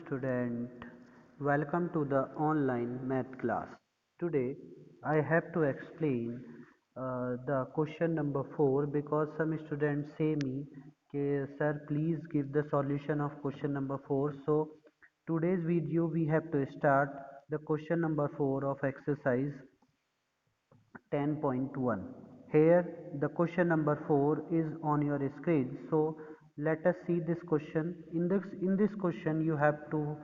student. Welcome to the online math class. Today I have to explain the question number 4 because some students say me कि sir please give the solution of question number 4. So today's video we have to start the question number 4 of exercise 10.1. Here the question number 4 is on your screen. So let us see this question. In this question you have to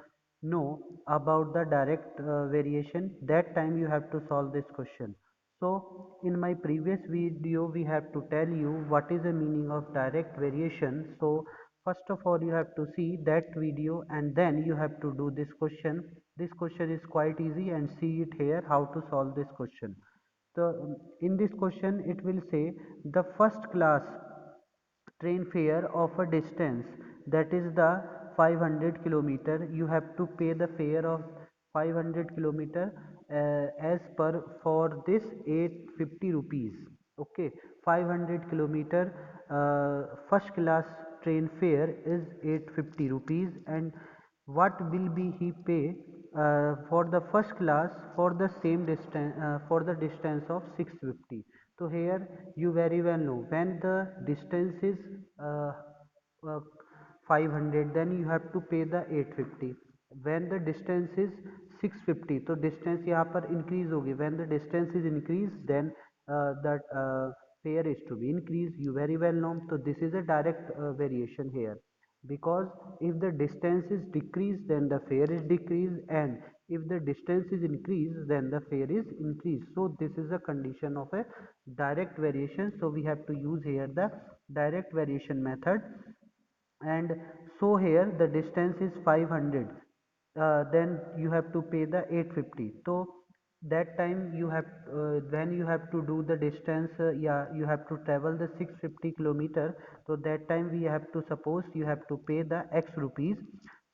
know about the direct variation. That time you have to solve this question. So in my previous video we have to tell you what is the meaning of direct variation. So first of all you have to see that video and then you have to do this question. This question is quite easy, and see it here how to solve this question. So in this question it will say the first class train fare of a distance that is the 500 kilometer. You have to pay the fare of 500 kilometer as per for this 850 rupees. Okay, 500 kilometer first class train fare is 850 rupees. And what will be he pay for the first class for the same distance, for the distance of 650. So here you very well know when the distance is uh, uh, 500, then you have to pay the 850. when the distance is 650, तो distance यहाँ पर increase होगी. when the distance is increased, then that fare is to be increased. You very well know. So this is a direct variation here, because if the distance is decreased then the fare is decreased, and if the distance is increased then the fare is increased. So this is a condition of a direct variation. So we have to use here the direct variation method. And so here the distance is 500, then you have to pay the 850. So that time you have when you have to do the distance, yeah, you have to travel the 650 kilometer. So that time we have to suppose you have to pay the x rupees.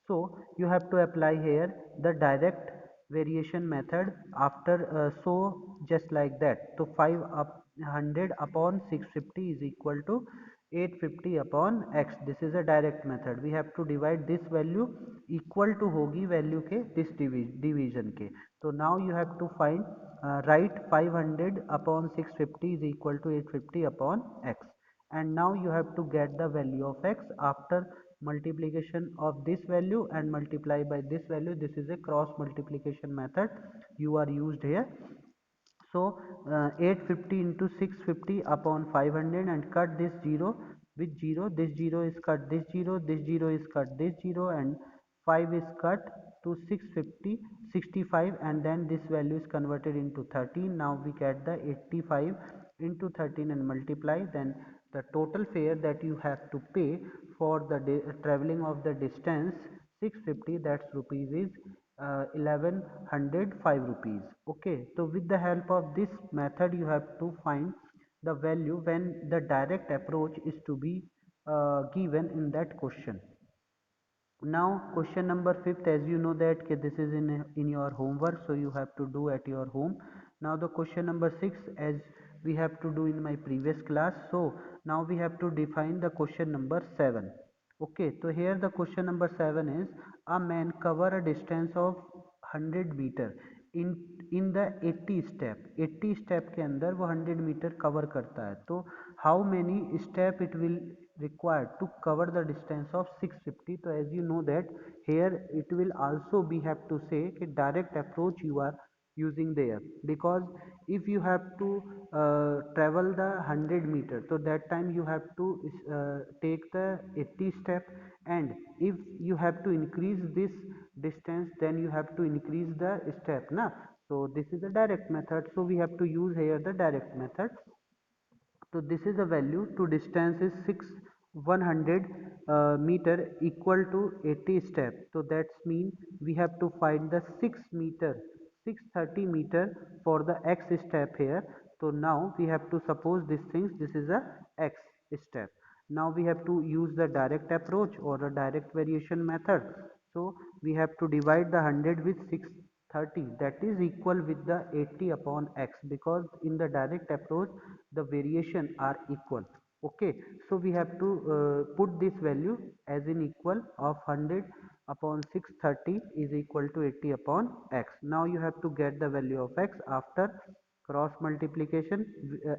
So you have to apply here the direct variation method after so just like that. So 500 upon 650 is equal to 850 upon x. This is a direct method. We have to divide this value equal to होगी value के this division के. So now you have to find write 500 upon 650 is equal to 850 upon x. And now you have to get the value of x after multiplication of this value and multiply by this value. This is a cross multiplication method you are used here. So 850 into 650 upon 500, and cut this 0 with 0. This 0 is cut, this 0, this 0 is cut, this 0, and 5 is cut to 650 65, and then this value is converted into 13. Now we get the 85 into 13 and multiply. Then the total fare that you have to pay for the traveling of the distance 650, that's rupees is 1105 rupees. Okay, so with the help of this method you have to find the value when the direct approach is to be given in that question. Now question number 5th, as you know that this is in your homework, so you have to do at your home. Now the question number 6, as we have to do in my previous class. So now we have to define the question number 7. Okay, so here the question number 7 is a man cover a distance of 100 meter in the 80 step. 80 step के अंदर वो 100 metre cover करता है. तो how many step it will required to cover the distance of 650. So as you know that here it will also be have to say कि direct approach you are using there, because if you have to travel the 100 meter, so that time you have to take the 80 step. And if you have to increase this distance, then you have to increase the step na. So this is a direct method, so we have to use here the direct method. So this is the value to distance is 100 meter equal to 80 step. So that's mean we have to find the 630 meter for the x step here. So now we have to suppose these things, this is a x step. Now we have to use the direct approach or a direct variation method. So we have to divide the 100 with 630, that is equal with the 80 upon x, because in the direct approach the variation are equal. Okay, so we have to put this value as in equal of 100 upon 630 is equal to 80 upon x. Now you have to get the value of x after cross multiplication,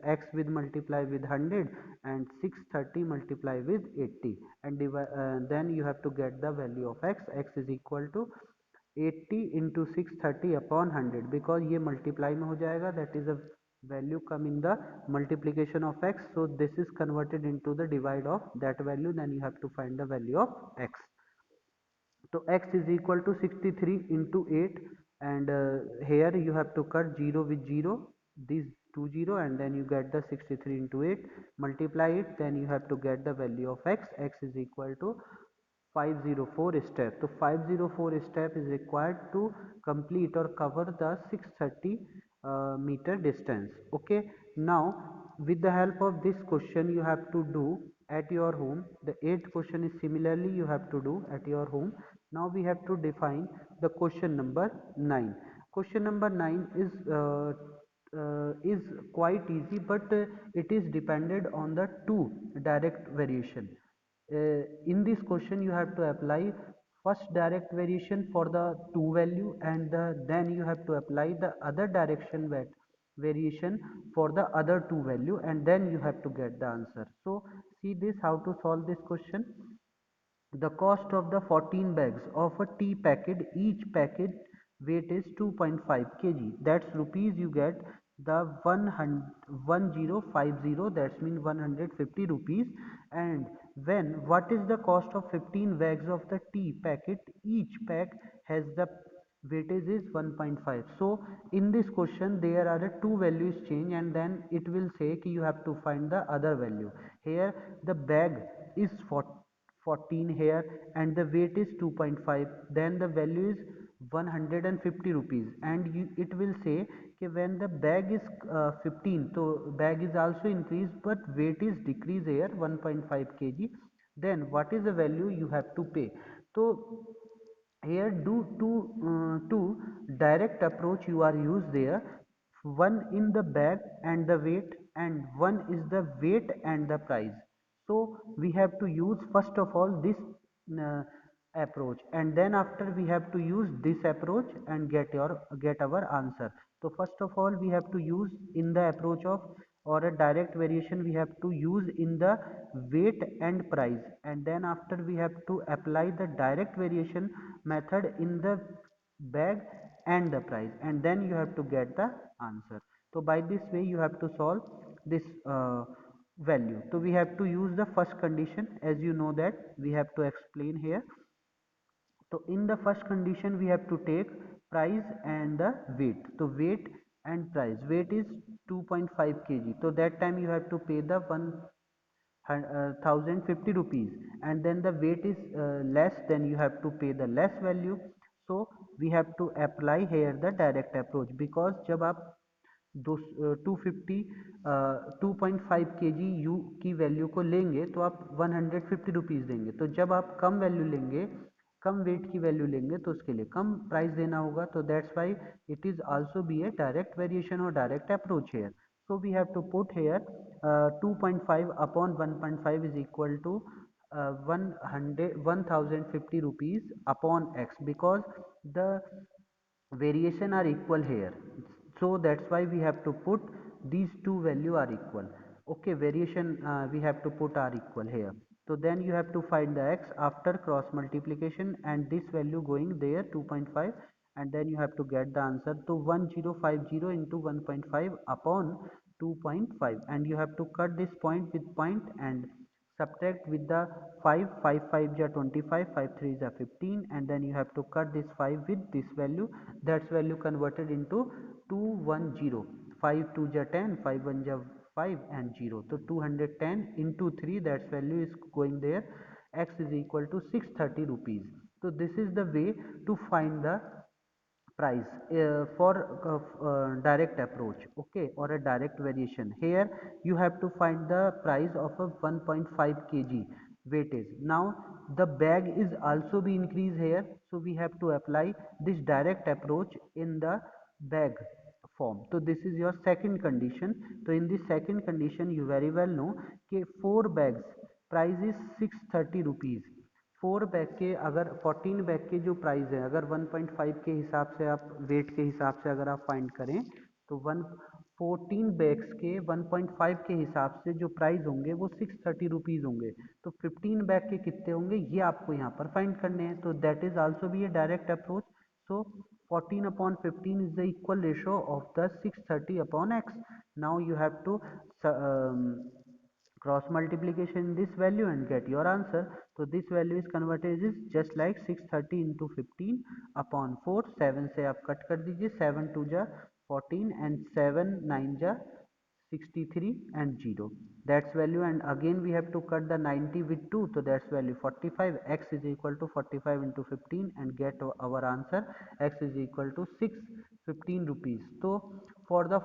x with multiply with 100 and 630 multiply with 80, and then you have to get the value of x. X is equal to 80 into 630 upon 100, because ये multiply में हो जाएगा, that is a value come in the multiplication of x, so this is converted into the divide of that value, then you have to find the value of x. So x is equal to 63 into 8, and here you have to cut 0 with 0, these 2 0, and then you get the 63 into 8, multiply it, then you have to get the value of x. X is equal to 504 step. So 504 step is required to complete or cover the 630 meter distance. Okay, now with the help of this question you have to do at your home. The eighth question is similarly you have to do at your home. Now we have to define the question number 9. Question number 9 is quite easy, but it is depended on the two direct variation. In this question you have to apply first direct variation for the two value, and then you have to apply the other direction variation for the other two value, and then you have to get the answer. So see this, how to solve this question. The cost of the 14 bags of a tea packet, each packet weight is 2.5 kg. That's rupees. You get the 1050, that's mean 150 rupees. And when what is the cost of 15 bags of the tea packet? Each pack has the weightage is 1.5. So in this question there are two values change, and then it will say कि you have to find the other value. Here the bag is 14 here, and the weight is 2.5, then the value is 150 rupees, and it will say कि when the bag is 15, so bag is also increased but weight is decreased here 1.5 kg, then what is the value you have to pay. So here due to direct approach you are used there. One in the bag and the weight, and one is the weight and the price. So we have to use first of all this uh, approach, and then after we have to use this approach and get our answer. So first of all we have to use in the approach of or a direct variation, we have to use in the weight and price, and then after we have to apply the direct variation method in the bag and the price, and then you have to get the answer. So by this way you have to solve this value. So we have to use the first condition, as you know that we have to explain here. So in the first condition we have to take price and the weight. So weight and price. Weight is 2.5 kg. So that time you have to pay the 1050 rupees, and then the weight is less, then you have to pay the less value. So we have to apply here the direct approach, because जब आप 250 2.5 के जी you की value को लेंगे तो आप 150 rupees देंगे, तो जब आप कम वैल्यू लेंगे, कम वेट की वैल्यू लेंगे, तो उसके लिए कम प्राइस देना होगा. तो that's why it is also be a direct variation और direct approach here. So we have to put here 2.5 upon 1.5 is equal to 1050 rupees upon x, because the variation are equal here, so that's why we have to put these two value are equal. Okay, variation we have to put are equal here. So then you have to find the x after cross multiplication, and this value going there 2.5, and then you have to get the answer to 1050 into 1.5 upon 2.5, and you have to cut this point with point and subtract with the 5. 5 5 ja 25, 5 3 ja 15, and then you have to cut this 5 with this value, that's value converted into 210. 5 2 ja 10, 5 1 ja 5, and 0. So 210 into 3, that's value is going there. X is equal to 630 rupees. So this is the way to find the price for direct approach, okay, or a direct variation. Here you have to find the price of a 1.5 kg weightage. Now the bag is also be increased here, so we have to apply this direct approach in the bag form. So this is your second condition. So in this second condition you very well know कि 4 bags price is 630 rupees. 4 bag के, अगर 14 bag के जो price है, अगर 1.5 के हिसाब से आप वेट के हिसाब से अगर आप फाइंड करें तो 14 बैग्स के 1.5 के हिसाब से जो प्राइस होंगे वो 630 रुपीज़ होंगे। तो 15 बैग के कितने होंगे ये आपको यहाँ पर फाइंड करने हैं। तो that is also be a direct approach. So 14/15 is the equal ratio of the 630 upon x. Now you have to cross multiplication in this value and get your answer. So this value is converted is just like 630 into 15 upon 4. 7 से आप cut कर दीजिए, 7 2 जा 14 and 7 9 जा 63 and 0, that's value. And again we have to cut the 90 with 2, so that's value 45. X is equal to 45 into 15 and get our answer. X is equal to 615 rupees. So for the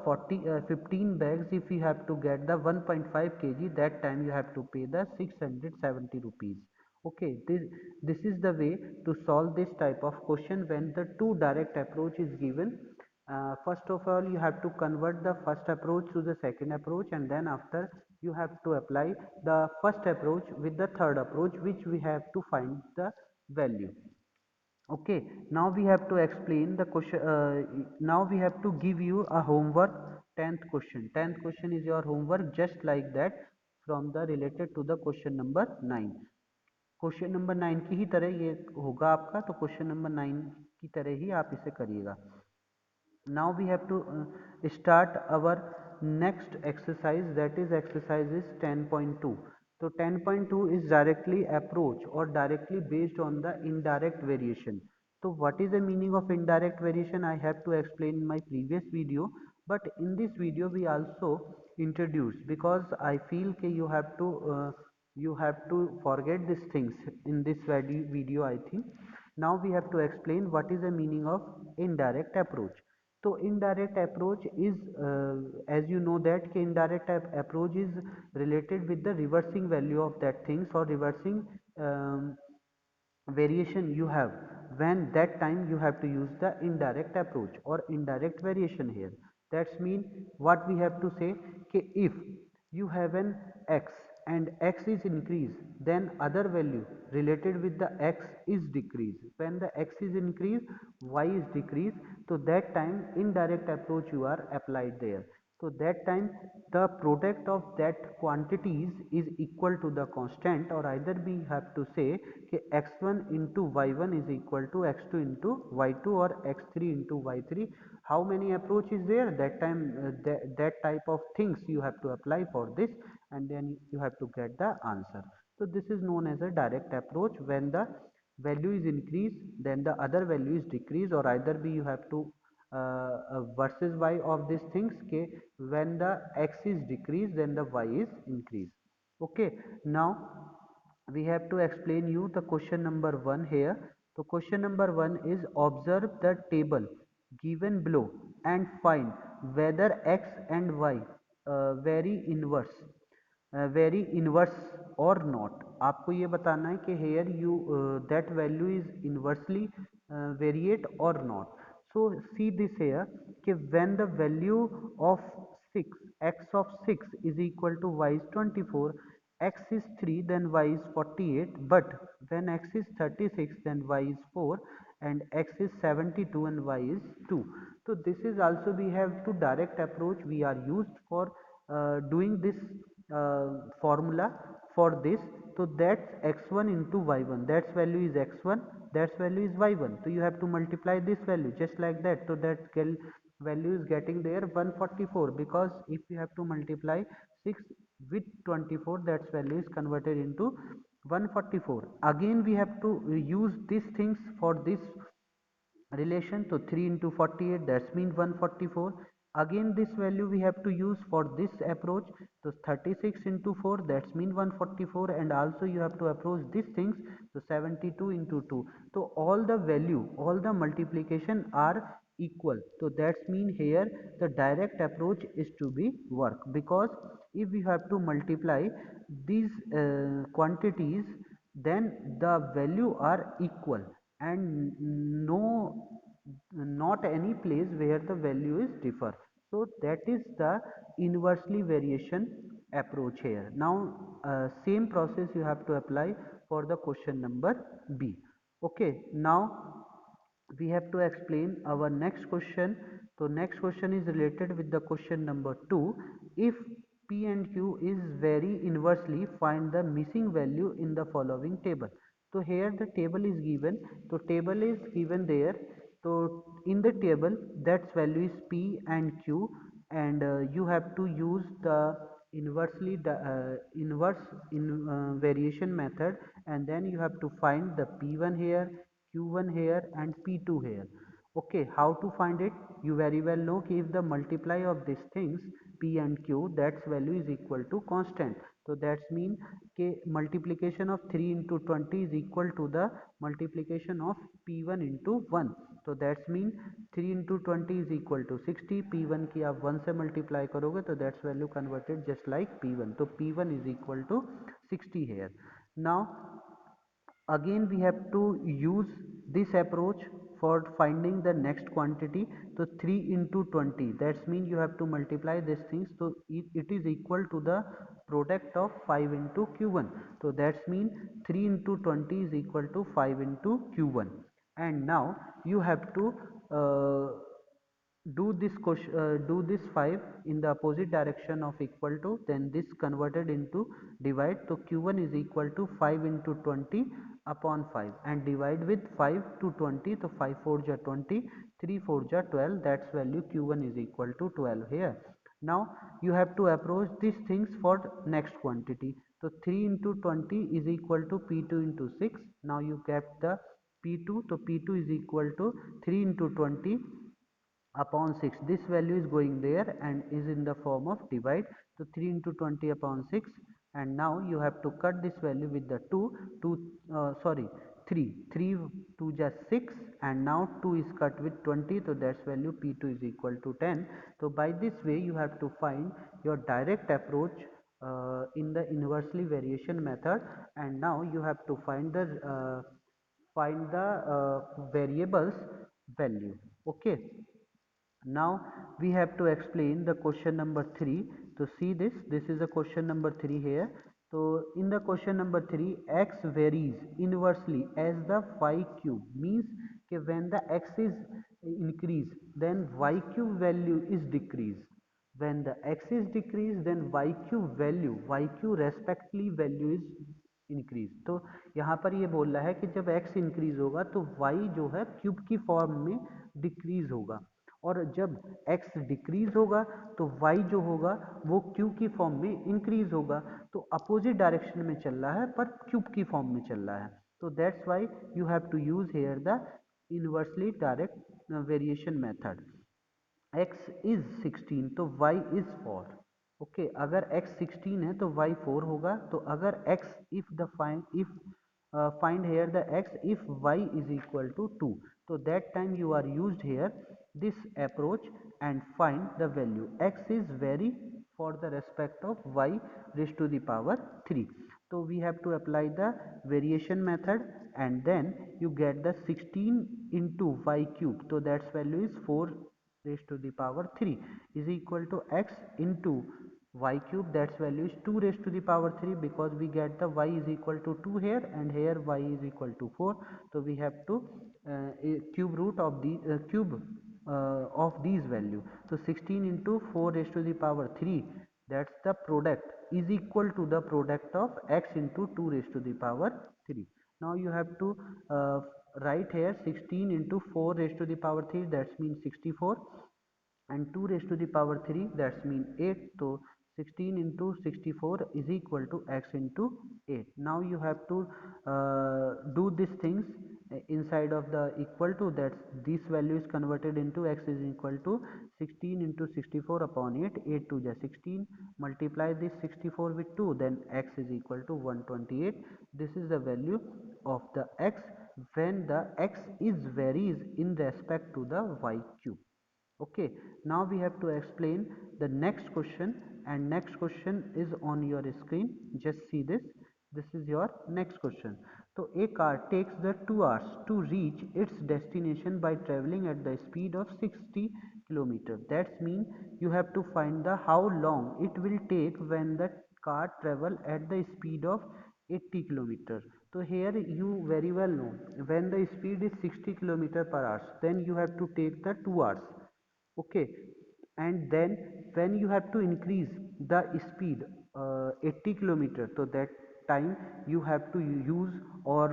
15 bags, if you have to get the 1.5 kg, that time you have to pay the 670 rupees. Okay, this is the way to solve this type of question when the two direct approach is given. First of all, you have to convert the first approach to the second approach, and then after you have to apply the first approach with the third approach, which we have to find the value. Okay, now we have to explain the question. Now we have to give you a homework. 10th question. 10th question is your homework, just like that, from the related to the question number 9. Question number 9 की ही तरह ये होगा आपका, तो question number 9 की तरह ही आप इसे करिएगा. Now we have to start our next exercise, that is exercise is 10.2. So 10.2 is directly approach or directly based on the indirect variation. So what is the meaning of indirect variation? I have to explain in my previous video, but in this video we also introduce, because I feel that you have to forget these things in this video, I think. Now we have to explain what is the meaning of indirect approach. So indirect approach is, as you know that indirect approach is related with the reversing value of that things, or reversing variation you have. When that time you have to use the indirect approach or indirect variation here. That's mean what we have to say, कि if you have an x and x is increased, then other value related with the x is decreased. When the x is increased, y is decreased, so that time indirect approach you are applied there. So that time the product of that quantities is equal to the constant, or either we have to say कि x1 into y1 is equal to x2 into y2, or x3 into y3. How many approach is there? That time that type of things you have to apply for this, and then you have to get the answer. So this is known as a direct approach. When the value is increased, then the other value is decreased, or either be you have to versus y of these things, के when the x is decreased, then the y is increased. Okay, now we have to explain you the question number 1 here. So question number 1 is, observe the table given below and find whether x and y vary inverse or not. आपको ये बताना है कि here you that value is inversely variate or not. So see this here, कि when the value of 6, x of 6 is equal to y is 24, x is 3, then y is 48, but when x is 36, then y is 4, and x is 72 and y is 2. So this is also, we have to direct approach we are used for doing this formula for this. So that's x1 into y1, that's value is x1, that's value is y1. So you have to multiply this value just like that. So that value is getting there 144, because if you have to multiply 6 with 24, that value is converted into 144. Again we have to use these things for this relation. So 3 into 48, that's mean 144. Again this value we have to use for this approach. So 36 into 4, that's mean 144, and also you have to approach these things. So 72 into 2, so all the value, all the multiplication are equal. So that's mean here the direct approach is to be work, because if you have to multiply these quantities, then the value are equal, and no, not any place where the value is differ. So that is the inversely variation approach here. Now same process you have to apply for the question number B. Okay, now we have to explain our next question. So next question is related with the question number 2. If P and Q is vary inversely, find the missing value in the following table. So here the table is given. So table is given there. So in the table that value is P and Q, and you have to use the inverse in variation method, and then you have to find the P1 here, Q1 here and P2 here. Okay, how to find it? You very well know कि if the multiply of these things P and Q, that value is equal to constant. So that's mean कि multiplication of 3 into 20 is equal to the multiplication of P1 into 1. So that's mean 3 into 20 is equal to 60. P1 की आप 1 से multiply करोगे तो that's value converted just like P1. So P1 is equal to 60 here. Now again we have to use this approach for finding the next quantity. So 3 into 20, that's mean you have to multiply these things, so it is equal to the product of 5 into q1. So that's mean 3 into 20 is equal to 5 into q1. And now you have to do this 5 in the opposite direction of equal to, then this converted into divide. So q1 is equal to 5 into 20 upon 5 and divide with 5 to 20. So 5 4 ja 20, 3 4 ja 12, that's value q1 is equal to 12 here. Now you have to approach these things for next quantity. So 3 into 20 is equal to p2 into 6. Now you get the p2. So p2 is equal to 3 into 20 upon 6. This value is going there and is in the form of divide. So 3 into 20 upon 6, and now you have to cut this value with the 2 sorry 3 2 just 6, and now 2 is cut with 20. So that's value p2 is equal to 10. So by this way you have to find your direct approach in the inversely variation method. And now you have to find the variables value. Okay, now we have to explain the question number 3. So see this is a question number 3 here. So in the question number 3, x varies inversely as the y cube, means that when the x is increase then y cube value is decrease. When the x is decreased then y cube value, y cube respectively value is increase. तो यहाँ पर ये बोल रहा है कि जब x increase होगा तो y जो है क्यूब की फॉर्म में डिक्रीज होगा, और जब x डिक्रीज होगा तो y जो होगा वो q की फॉर्म में इंक्रीज होगा. तो अपोजिट डायरेक्शन में चल रहा है पर क्यूब की फॉर्म में चल रहा है. तो that's why you have to use here the inversely direct variation method. x is 16 तो y इज 4. ओके, अगर x 16 है तो y 4 होगा. तो अगर x if the find here the x if y is equal to 2. So that time you are used here this approach and find the value. X is vary for the respect of y raised to the power 3. So we have to apply the variation method, and then you get the 16 into y cube. So that's value is 4 raised to the power 3 is equal to x into y cube, that's value is 2 raised to the power 3, because we get the y is equal to 2 here and here y is equal to 4. So we have to cube root of the cube of these value. So 16 into 4 raised to the power 3, that's the product is equal to the product of x into 2 raised to the power 3. Now you have to write here 16 into 4 raised to the power 3, that's means 64, and 2 raised to the power 3, that's mean 8. So 16 into 64 is equal to x into 8. Now you have to do these things inside of the equal to, that this value is converted into x is equal to 16 into 64 upon 8. 8 to the 16, multiply this 64 with 2, then x is equal to 128. This is the value of the x when the x is varies in respect to the y cube. Okay, now we have to explain the next question, and next question is on your screen. Just see this is your next question. So a car takes the 2 hours to reach its destination by traveling at the speed of 60 kilometer. That means you have to find the how long it will take when the car travel at the speed of 80 kilometer. So here you very well know, when the speed is 60 kilometer per hour, then you have to take the 2 hours. Okay, and then when you have to increase the speed 80 kilometer, so that time you have to use or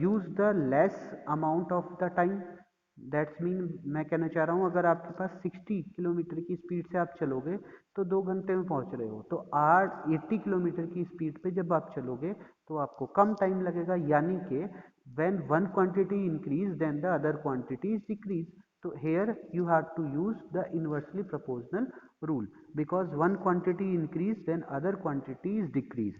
use the less amount of the time. That's mean मैं कहना चाह रहा हूँ, अगर आपके पास 60 kilometre की speed से आप चलोगे तो 2 घंटे में पहुंच रहे हो, तो 80 किलोमीटर की स्पीड पे जब आप चलोगे तो आपको कम टाइम लगेगा, यानी कि when one quantity increase then the other quantity is decrease. So here you have to use the inversely proportional rule, because one quantity increase then other quantity is decrease.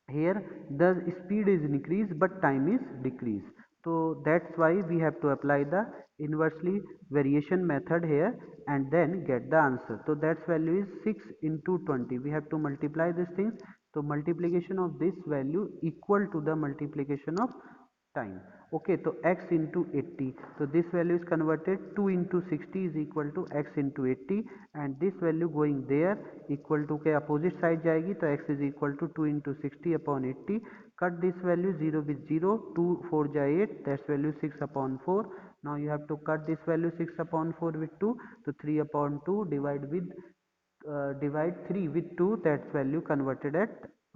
Here the speed is increased but time is decreased, so that's why we have to apply the inversely variation method here and then get the answer. So that's value is 6 into 20. We have to multiply these things, so multiplication of this value equal to the multiplication of time. Okay, so x into 80, so this value is converted, 2 into 60 is equal to x into 80, and this value going there equal to के opposite side जाएगी, तो x is equal to 2 into 60 upon 80. Cut this value, 0 with 0, 2 4 ja 8, that's value 6 upon 4. Now you have to cut this value 6 upon 4 with 2, so 3 upon 2, divide 3 with 2, that's value converted at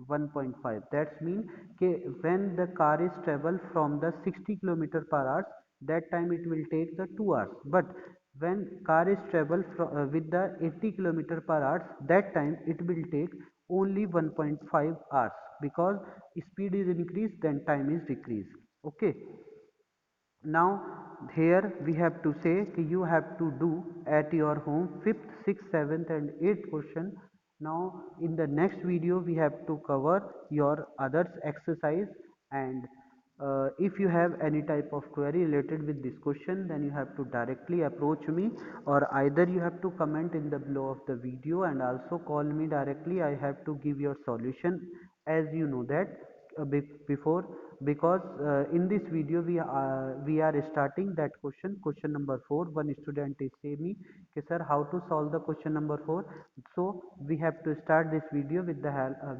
1.5. That's mean कि when the car is travel from the 60 kilometer per hour, that time it will take the 2 hours, but when car is travel with the 80 kilometer per hour, that time it will take only 1.5 hours, because speed is increased then time is decreased. Okay, now here we have to say कि you have to do at your home 5th, 6th, 7th and 8th question. Now in the next video we have to cover your others exercise, and if you have any type of query related with this question, then you have to directly approach me, or either you have to comment in the below of the video and also call me directly. I have to give your solution, as you know that before, because in this video we are starting that question number 4. One student is saying me कि sir, how to solve the question number 4, so we have to start this video with the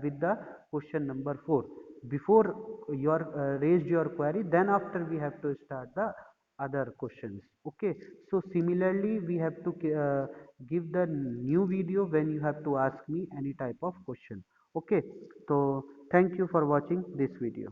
with the question number 4 before your raised your query, then after we have to start the other questions. Okay, so similarly we have to give the new video when you have to ask me any type of question. Okay, so thank you for watching this video.